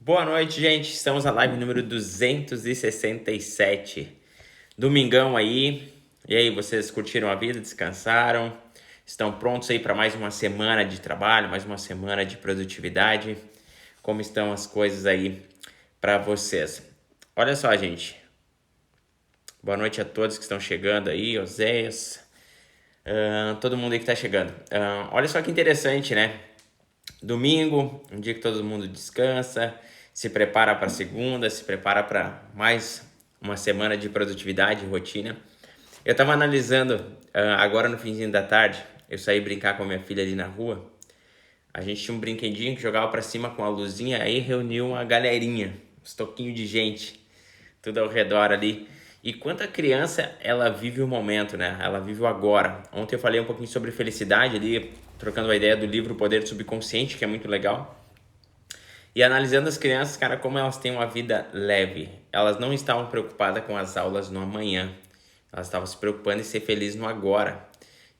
Boa noite, gente. Estamos na live número 267. Domingão aí. E aí, vocês curtiram a vida? Descansaram? Estão prontos aí para mais uma semana de trabalho, mais uma semana de produtividade? Como estão as coisas aí para vocês? Olha só, gente. Boa noite a todos que estão chegando aí, Oséias, todo mundo aí que está chegando. Olha só que interessante, né? Domingo, um dia que todo mundo descansa, se prepara para segunda, se prepara para mais uma semana de produtividade e rotina. Eu estava analisando agora no finzinho da tarde, eu saí brincar com a minha filha ali na rua. A gente tinha um brinquedinho que jogava para cima com a luzinha, aí reuniu uma galerinha, uns toquinhos de gente, tudo ao redor ali. E quanta criança ela vive o momento, né? Ela vive o agora. Ontem eu falei um pouquinho sobre felicidade ali, trocando a ideia do livro O Poder do Subconsciente, que é muito legal. E analisando as crianças, cara, como elas têm uma vida leve. Elas não estavam preocupadas com as aulas no amanhã. Elas estavam se preocupando em ser feliz no agora.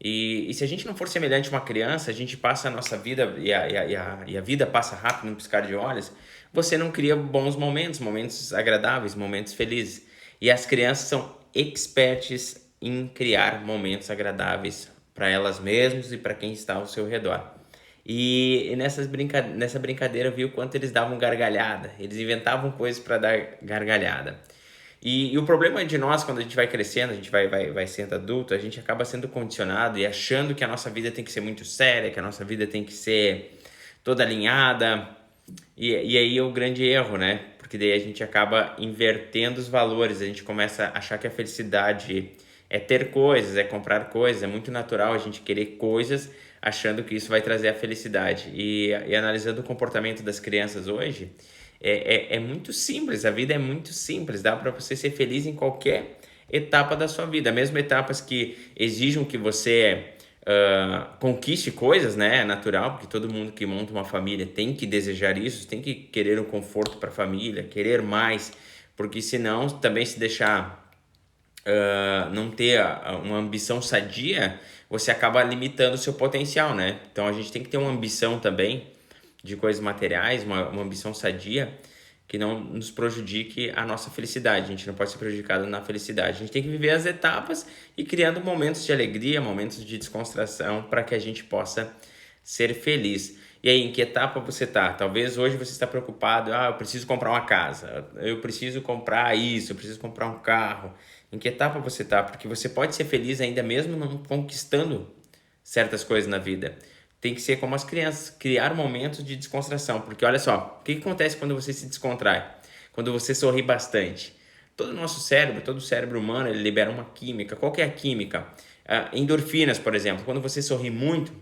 E se a gente não for semelhante a uma criança, a gente passa a nossa vida e a vida passa rápido num piscar de olhos, você não cria bons momentos, momentos agradáveis, momentos felizes. E as crianças são experts em criar momentos agradáveis para elas mesmas e para quem está ao seu redor. E nessa brincadeira eu vi o quanto eles davam gargalhada, eles inventavam coisas para dar gargalhada. E o problema de nós, quando a gente vai crescendo, a gente vai sendo adulto, a gente acaba sendo condicionado e achando que a nossa vida tem que ser muito séria, que a nossa vida tem que ser toda alinhada. E aí é o grande erro, né? Porque daí a gente acaba invertendo os valores, a gente começa a achar que a felicidade é ter coisas, é comprar coisas, é muito natural a gente querer coisas achando que isso vai trazer a felicidade. E analisando o comportamento das crianças hoje, é muito simples, a vida é muito simples, dá para você ser feliz em qualquer etapa da sua vida, mesmo etapas que exijam que você conquiste coisas, né? É natural, porque todo mundo que monta uma família tem que desejar isso, tem que querer um conforto para a família, querer mais, porque senão também se deixar não ter uma ambição sadia, você acaba limitando o seu potencial, né? Então a gente tem que ter uma ambição também de coisas materiais, uma ambição sadia que não nos prejudique a nossa felicidade. A gente não pode ser prejudicado na felicidade. A gente tem que viver as etapas e criando momentos de alegria, momentos de descontração para que a gente possa ser feliz. E aí, em que etapa você está? Talvez hoje você está preocupado, eu preciso comprar uma casa, eu preciso comprar isso, eu preciso comprar um carro. Em que etapa você está? Porque você pode ser feliz ainda mesmo não conquistando certas coisas na vida. Tem que ser como as crianças, criar momentos de descontração. Porque olha só, o que acontece quando você se descontrai? Quando você sorri bastante. Todo o nosso cérebro, todo o cérebro humano, ele libera uma química. Qual que é a química? Endorfinas, por exemplo. Quando você sorri muito,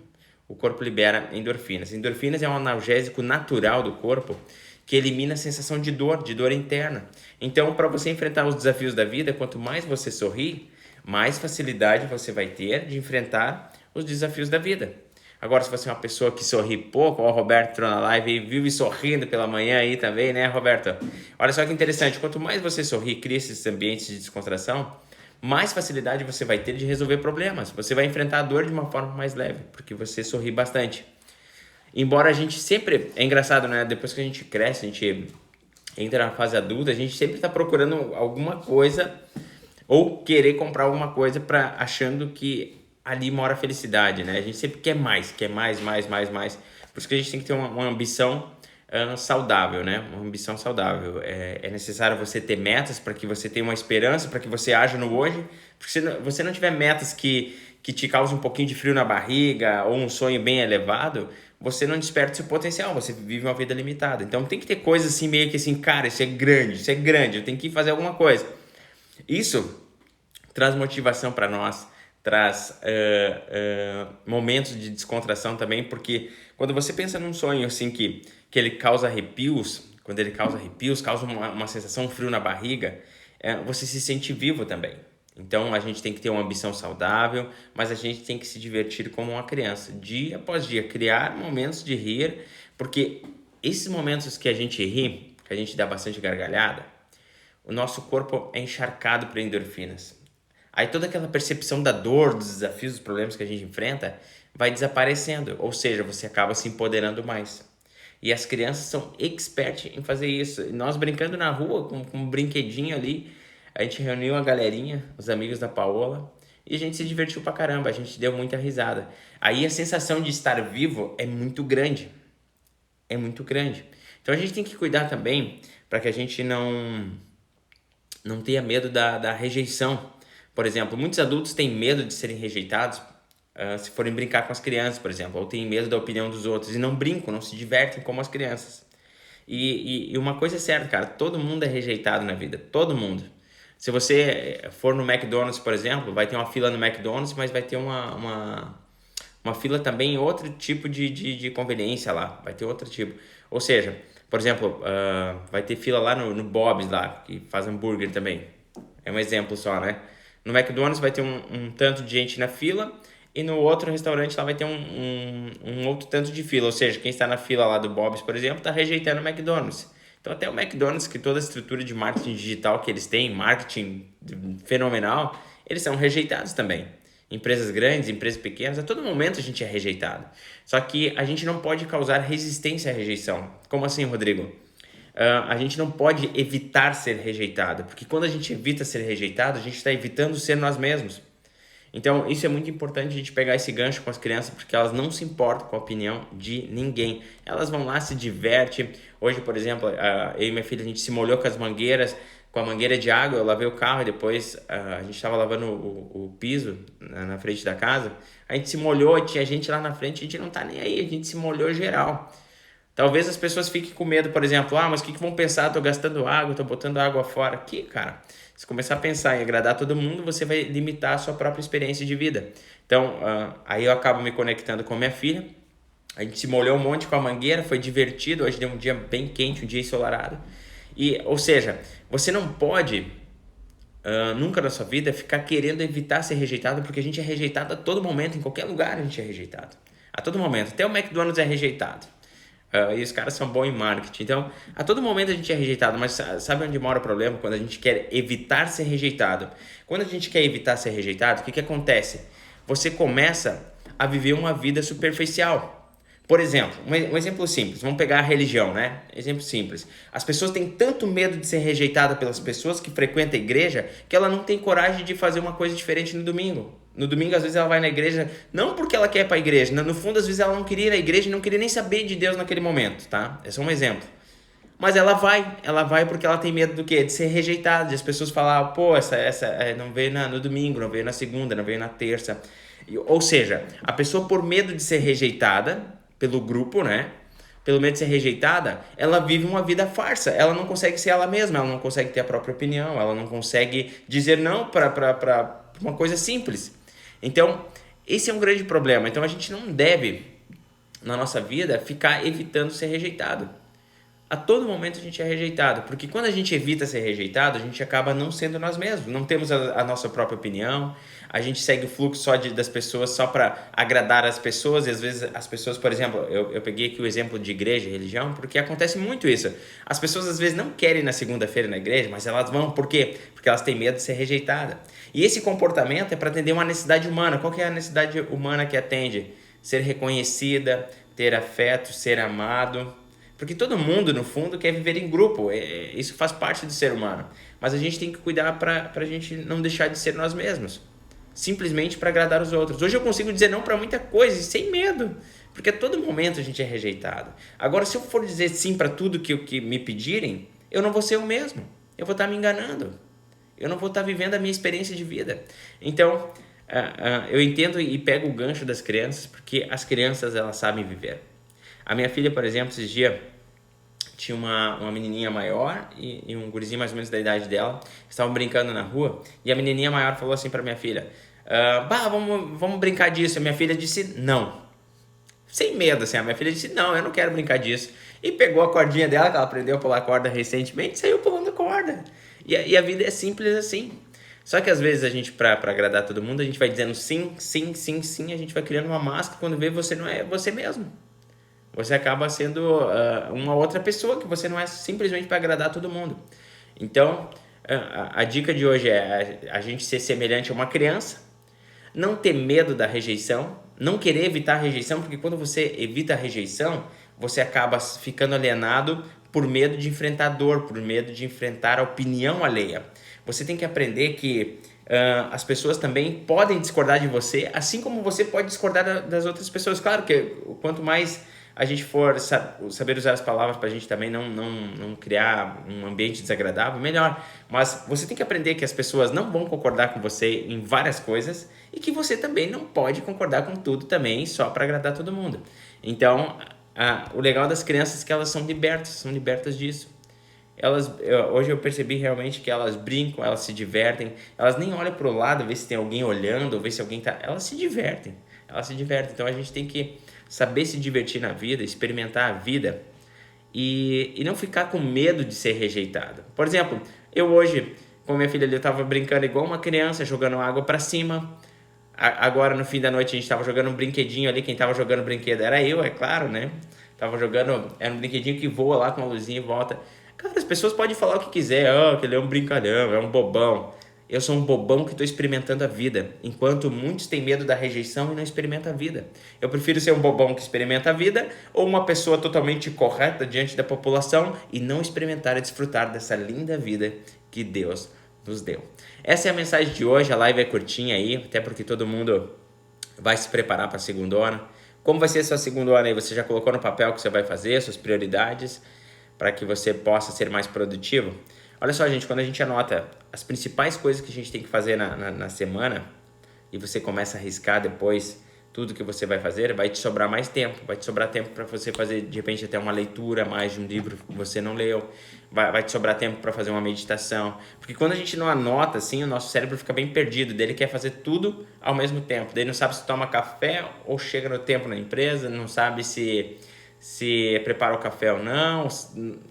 o corpo libera endorfinas. Endorfinas é um analgésico natural do corpo que elimina a sensação de dor interna. Então, para você enfrentar os desafios da vida, quanto mais você sorrir, mais facilidade você vai ter de enfrentar os desafios da vida. Agora, se você é uma pessoa que sorri pouco, ó, o Roberto entrou na live e vive sorrindo pela manhã aí também, né, Roberto? Olha só que interessante, quanto mais você sorri, cria esses ambientes de descontração, mais facilidade você vai ter de resolver problemas. Você vai enfrentar a dor de uma forma mais leve, porque você sorri bastante. Embora a gente sempre... É engraçado, né? Depois que a gente cresce, a gente entra na fase adulta, a gente sempre está procurando alguma coisa ou querer comprar alguma coisa achando que ali mora a felicidade, né? A gente sempre quer mais, mais. Por isso que a gente tem que ter uma ambição saudável, né? Uma ambição saudável. É necessário você ter metas para que você tenha uma esperança, para que você haja no hoje. Porque se você não tiver metas que te causem um pouquinho de frio na barriga ou um sonho bem elevado, você não desperta seu potencial, você vive uma vida limitada. Então tem que ter coisas assim, meio que assim, cara, isso é grande, eu tenho que fazer alguma coisa. Isso traz motivação para nós, traz momentos de descontração também, porque quando você pensa num sonho assim que ele causa arrepios, quando ele causa arrepios, causa uma sensação frio na barriga, você se sente vivo também. Então a gente tem que ter uma ambição saudável, mas a gente tem que se divertir como uma criança, dia após dia, criar momentos de rir, porque esses momentos que a gente ri, que a gente dá bastante gargalhada, o nosso corpo é encharcado por endorfinas. Aí toda aquela percepção da dor, dos desafios, dos problemas que a gente enfrenta vai desaparecendo, ou seja, você acaba se empoderando mais. E as crianças são expert em fazer isso. E nós brincando na rua com um brinquedinho ali, a gente reuniu a galerinha, os amigos da Paola, e a gente se divertiu pra caramba, a gente deu muita risada. Aí a sensação de estar vivo é muito grande. É muito grande. Então a gente tem que cuidar também para que a gente não tenha medo da rejeição. Por exemplo, muitos adultos têm medo de serem rejeitados se forem brincar com as crianças, por exemplo, ou têm medo da opinião dos outros e não brincam, não se divertem como as crianças. E uma coisa é certa, cara, todo mundo é rejeitado na vida, todo mundo. Se você for no McDonald's, por exemplo, vai ter uma fila no McDonald's, mas vai ter uma fila também, outro tipo de conveniência lá, vai ter outro tipo. Ou seja, por exemplo, vai ter fila lá no Bob's lá, que faz hambúrguer também. É um exemplo só, né? No McDonald's vai ter um tanto de gente na fila e no outro restaurante lá vai ter um outro tanto de fila. Ou seja, quem está na fila lá do Bob's, por exemplo, está rejeitando o McDonald's. Então até o McDonald's, que toda a estrutura de marketing digital que eles têm, marketing fenomenal, eles são rejeitados também. Empresas grandes, empresas pequenas, a todo momento a gente é rejeitado. Só que a gente não pode causar resistência à rejeição. Como assim, Rodrigo? A gente não pode evitar ser rejeitado, porque quando a gente evita ser rejeitado, a gente está evitando ser nós mesmos. Então, isso é muito importante a gente pegar esse gancho com as crianças, porque elas não se importam com a opinião de ninguém. Elas vão lá, se divertem. Hoje, por exemplo, eu e minha filha, a gente se molhou com as mangueiras, com a mangueira de água, eu lavei o carro e depois a gente estava lavando o piso na frente da casa. A gente se molhou, tinha gente lá na frente, a gente não tá nem aí, a gente se molhou geral. Talvez as pessoas fiquem com medo, por exemplo, mas o que vão pensar? Tô gastando água, tô botando água fora. Aqui, cara, se começar a pensar em agradar todo mundo, você vai limitar a sua própria experiência de vida. Então, aí eu acabo me conectando com a minha filha. A gente se molhou um monte com a mangueira, foi divertido. Hoje deu um dia bem quente, um dia ensolarado. Ou seja, você não pode nunca na sua vida ficar querendo evitar ser rejeitado, porque a gente é rejeitado a todo momento, em qualquer lugar a gente é rejeitado. A todo momento. Até o McDonald's é rejeitado. E os caras são bons em marketing. Então, a todo momento a gente é rejeitado, mas sabe onde mora o problema? Quando a gente quer evitar ser rejeitado. Quando a gente quer evitar ser rejeitado, o que acontece? Você começa a viver uma vida superficial. Por exemplo, um exemplo simples, vamos pegar a religião, né? Exemplo simples. As pessoas têm tanto medo de ser rejeitada pelas pessoas que frequentam a igreja que ela não tem coragem de fazer uma coisa diferente no domingo. No domingo, às vezes, ela vai na igreja, não porque ela quer ir para a igreja, no fundo, às vezes, ela não queria ir na igreja e não queria nem saber de Deus naquele momento, tá? Esse é um exemplo. Mas ela vai porque ela tem medo do quê? De ser rejeitada, de as pessoas falar, pô, essa não veio no domingo, não veio na segunda, não veio na terça. Ou seja, a pessoa, por medo de ser rejeitada pelo grupo, né? Pelo medo de ser rejeitada, ela vive uma vida farsa. Ela não consegue ser ela mesma, ela não consegue ter a própria opinião, ela não consegue dizer não para uma coisa simples. Então, esse é um grande problema. Então, a gente não deve, na nossa vida, ficar evitando ser rejeitado. A todo momento a gente é rejeitado, porque quando a gente evita ser rejeitado, a gente acaba não sendo nós mesmos, não temos a nossa própria opinião, a gente segue o fluxo das pessoas só para agradar as pessoas, e às vezes as pessoas, por exemplo, eu peguei aqui o exemplo de igreja e religião, porque acontece muito isso. As pessoas às vezes não querem ir na segunda-feira na igreja, mas elas vão, por quê? Porque elas têm medo de ser rejeitadas. E esse comportamento é para atender uma necessidade humana. Qual que é a necessidade humana que atende? Ser reconhecida, ter afeto, ser amado. Porque todo mundo, no fundo, quer viver em grupo. Isso faz parte do ser humano. Mas a gente tem que cuidar para a gente não deixar de ser nós mesmos. Simplesmente para agradar os outros. Hoje eu consigo dizer não para muita coisa e sem medo. Porque a todo momento a gente é rejeitado. Agora, se eu for dizer sim para tudo que me pedirem, eu não vou ser eu mesmo. Eu vou estar me enganando. Eu não vou estar vivendo a minha experiência de vida. Então, eu entendo e pego o gancho das crianças, porque as crianças, elas sabem viver. A minha filha, por exemplo, esses dias tinha uma menininha maior e um gurizinho mais ou menos da idade dela, estavam brincando na rua, e a menininha maior falou assim para minha filha, vamos brincar disso. A minha filha disse não, sem medo, assim. A minha filha disse não, eu não quero brincar disso, e pegou a cordinha dela, que ela aprendeu a pular corda recentemente, e saiu pulando corda. E a vida é simples assim. Só que às vezes a gente, para agradar todo mundo, a gente vai dizendo sim, sim, sim, sim, a gente vai criando uma máscara, quando vê, você não é você mesmo. Você acaba sendo uma outra pessoa, que você não é simplesmente para agradar todo mundo. Então, a dica de hoje é a gente ser semelhante a uma criança, não ter medo da rejeição, não querer evitar a rejeição, porque quando você evita a rejeição, você acaba ficando alienado por medo de enfrentar a dor, por medo de enfrentar a opinião alheia. Você tem que aprender que as pessoas também podem discordar de você, assim como você pode discordar das outras pessoas. Claro que quanto mais a gente for saber usar as palavras para a gente também não criar um ambiente desagradável, melhor. Mas você tem que aprender que as pessoas não vão concordar com você em várias coisas e que você também não pode concordar com tudo também só para agradar todo mundo. Então, o legal das crianças é que elas são libertas disso. Hoje eu percebi realmente que elas brincam, elas se divertem, elas nem olham para o lado, ver se tem alguém olhando, ver se alguém tá... Elas se divertem. Então a gente tem que saber se divertir na vida, experimentar a vida e não ficar com medo de ser rejeitado. Por exemplo, eu hoje, com minha filha ali, eu estava brincando igual uma criança, jogando água para cima. Agora, no fim da noite, a gente estava jogando um brinquedinho ali. Quem estava jogando o brinquedo era eu, é claro, né? Tava jogando, era um brinquedinho que voa lá com uma luzinha e volta. Cara, as pessoas podem falar o que quiser, que ele é um brincalhão, é um bobão. Eu sou um bobão que estou experimentando a vida, enquanto muitos têm medo da rejeição e não experimentam a vida. Eu prefiro ser um bobão que experimenta a vida ou uma pessoa totalmente correta diante da população e não experimentar e desfrutar dessa linda vida que Deus nos deu. Essa é a mensagem de hoje, a live é curtinha aí, até porque todo mundo vai se preparar para a segunda hora. Como vai ser a sua segunda hora aí? Você já colocou no papel o que você vai fazer, suas prioridades, para que você possa ser mais produtivo? Olha só, gente, quando a gente anota as principais coisas que a gente tem que fazer na semana e você começa a riscar depois tudo que você vai fazer, vai te sobrar mais tempo. Vai te sobrar tempo para você fazer, de repente, até uma leitura mais de um livro que você não leu. Vai te sobrar tempo para fazer uma meditação. Porque quando a gente não anota, assim, o nosso cérebro fica bem perdido. Daí ele quer fazer tudo ao mesmo tempo. Daí ele não sabe se toma café ou chega no tempo na empresa, não sabe se prepara o café ou não,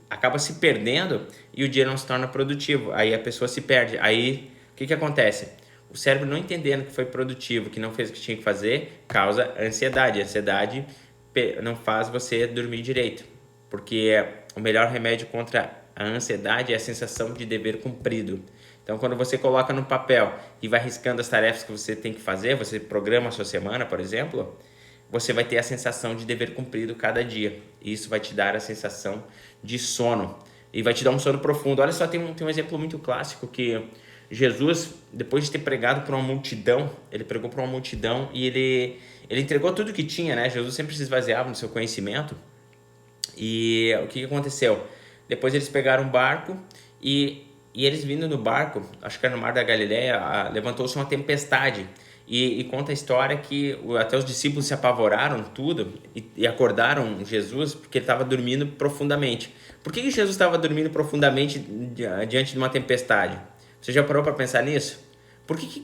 acaba se perdendo e o dia não se torna produtivo. Aí a pessoa se perde. Aí o que acontece? O cérebro não entendendo que foi produtivo, que não fez o que tinha que fazer, causa ansiedade. A ansiedade não faz você dormir direito, porque o melhor remédio contra a ansiedade é a sensação de dever cumprido. Então, quando você coloca no papel e vai riscando as tarefas que você tem que fazer, você programa a sua semana, por exemplo, você vai ter a sensação de dever cumprido cada dia. E isso vai te dar a sensação de sono. E vai te dar um sono profundo. Olha só, tem um exemplo muito clássico que Jesus, depois de ter pregado para uma multidão, ele pregou para uma multidão e ele entregou tudo que tinha, né? Jesus sempre se esvaziava no seu conhecimento. E o que aconteceu? Depois eles pegaram um barco e eles vindo no barco, acho que era no Mar da Galileia, levantou-se uma tempestade. E conta a história que até os discípulos se apavoraram tudo e acordaram Jesus porque ele estava dormindo profundamente. Por que Jesus estava dormindo profundamente diante de uma tempestade? Você já parou para pensar nisso?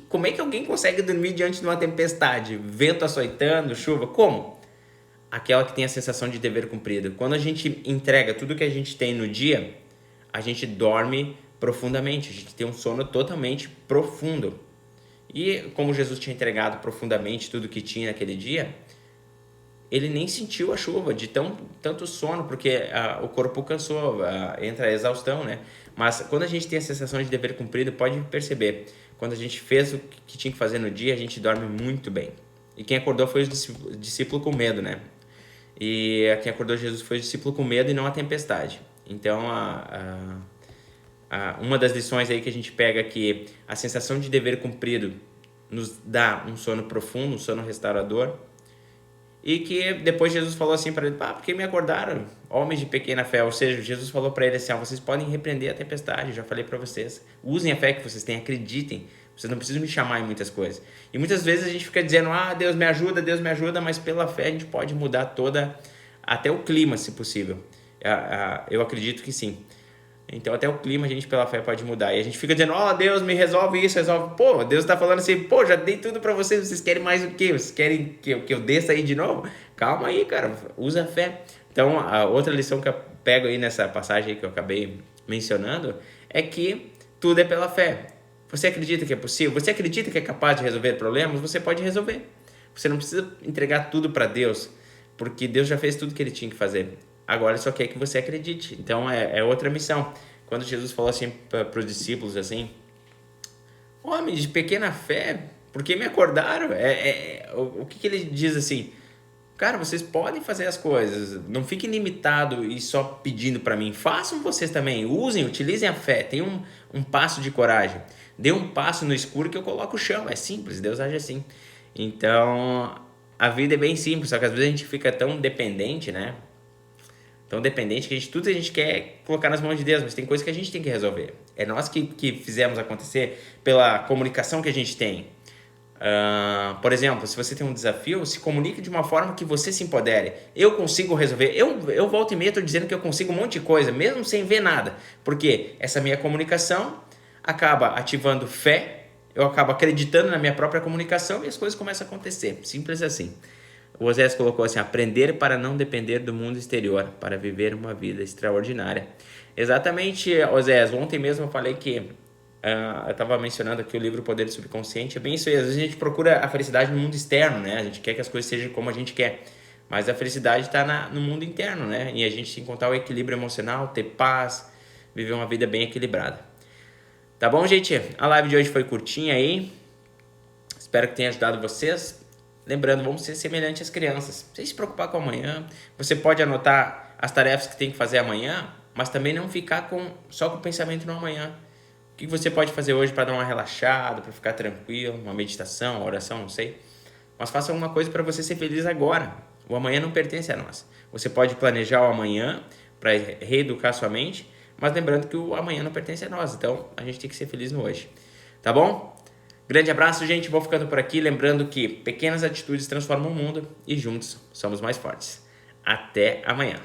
Como é que alguém consegue dormir diante de uma tempestade? Vento açoitando, chuva, como? Aquela que tem a sensação de dever cumprido. Quando a gente entrega tudo que a gente tem no dia, a gente dorme profundamente, a gente tem um sono totalmente profundo. E como Jesus tinha entregado profundamente tudo que tinha naquele dia, ele nem sentiu a chuva de tanto sono, porque o corpo cansou, entra a exaustão, né? Mas quando a gente tem a sensação de dever cumprido, pode perceber, quando a gente fez o que tinha que fazer no dia, a gente dorme muito bem. E quem acordou foi o discípulo com medo, né? E quem acordou Jesus foi o discípulo com medo e não a tempestade. Então, uma das lições aí que a gente pega é que a sensação de dever cumprido nos dá um sono profundo, um sono restaurador. E que depois Jesus falou assim para ele, por que me acordaram, homens de pequena fé? Ou seja, Jesus falou para ele assim, vocês podem repreender a tempestade, já falei para vocês. Usem a fé que vocês têm, acreditem. Vocês não precisam me chamar em muitas coisas. E muitas vezes a gente fica dizendo, Deus me ajuda, mas pela fé a gente pode mudar até o clima, se possível. Eu acredito que sim. Então até o clima a gente pela fé pode mudar. E a gente fica dizendo, Deus me resolve isso, resolve. Deus está falando assim, já dei tudo para vocês, vocês querem mais o quê? Vocês querem que eu desça aí de novo? Calma aí, cara, usa a fé. Então a outra lição que eu pego aí nessa passagem aí que eu acabei mencionando é que tudo é pela fé. Você acredita que é possível? Você acredita que é capaz de resolver problemas? Você pode resolver. Você não precisa entregar tudo para Deus, porque Deus já fez tudo que ele tinha que fazer. Agora ele só quer que você acredite. Então é outra missão. Quando Jesus falou assim para os discípulos assim, homens de pequena fé, por que me acordaram? O que ele diz assim? Cara, vocês podem fazer as coisas. Não fiquem limitados e só pedindo para mim. Façam vocês também. Usem, utilizem a fé. Tenham um passo de coragem. Dê um passo no escuro que eu coloco o chão. É simples, Deus age assim. Então, a vida é bem simples, só que às vezes a gente fica tão dependente, né? Tão dependente que tudo a gente quer colocar nas mãos de Deus, mas tem coisa que a gente tem que resolver. É nós que fizemos acontecer pela comunicação que a gente tem. Por exemplo, se você tem um desafio, se comunique de uma forma que você se empodere. Eu consigo resolver. Eu volto e meia estou dizendo que eu consigo um monte de coisa, mesmo sem ver nada. Porque essa minha comunicação acaba ativando fé, eu acabo acreditando na minha própria comunicação e as coisas começam a acontecer. Simples assim. O Oséias colocou assim: aprender para não depender do mundo exterior, para viver uma vida extraordinária. Exatamente, Oséias. Ontem mesmo eu falei que eu estava mencionando aqui o livro O Poder do Subconsciente. É bem isso aí. Às vezes a gente procura a felicidade no mundo externo, né? A gente quer que as coisas sejam como a gente quer. Mas a felicidade está no mundo interno, né? E a gente encontrar o equilíbrio emocional, ter paz, viver uma vida bem equilibrada. Tá bom, gente? A live de hoje foi curtinha aí. Espero que tenha ajudado vocês. Lembrando, vamos ser semelhantes às crianças. Sem se preocupar com amanhã. Você pode anotar as tarefas que tem que fazer amanhã, mas também não ficar só com o pensamento no amanhã. O que você pode fazer hoje para dar uma relaxada, para ficar tranquilo, uma meditação, uma oração, não sei. Mas faça alguma coisa para você ser feliz agora. O amanhã não pertence a nós. Você pode planejar o amanhã para reeducar sua mente, mas lembrando que o amanhã não pertence a nós. Então, a gente tem que ser feliz no hoje. Tá bom? Grande abraço, gente. Vou ficando por aqui. Lembrando que pequenas atitudes transformam o mundo e juntos somos mais fortes. Até amanhã.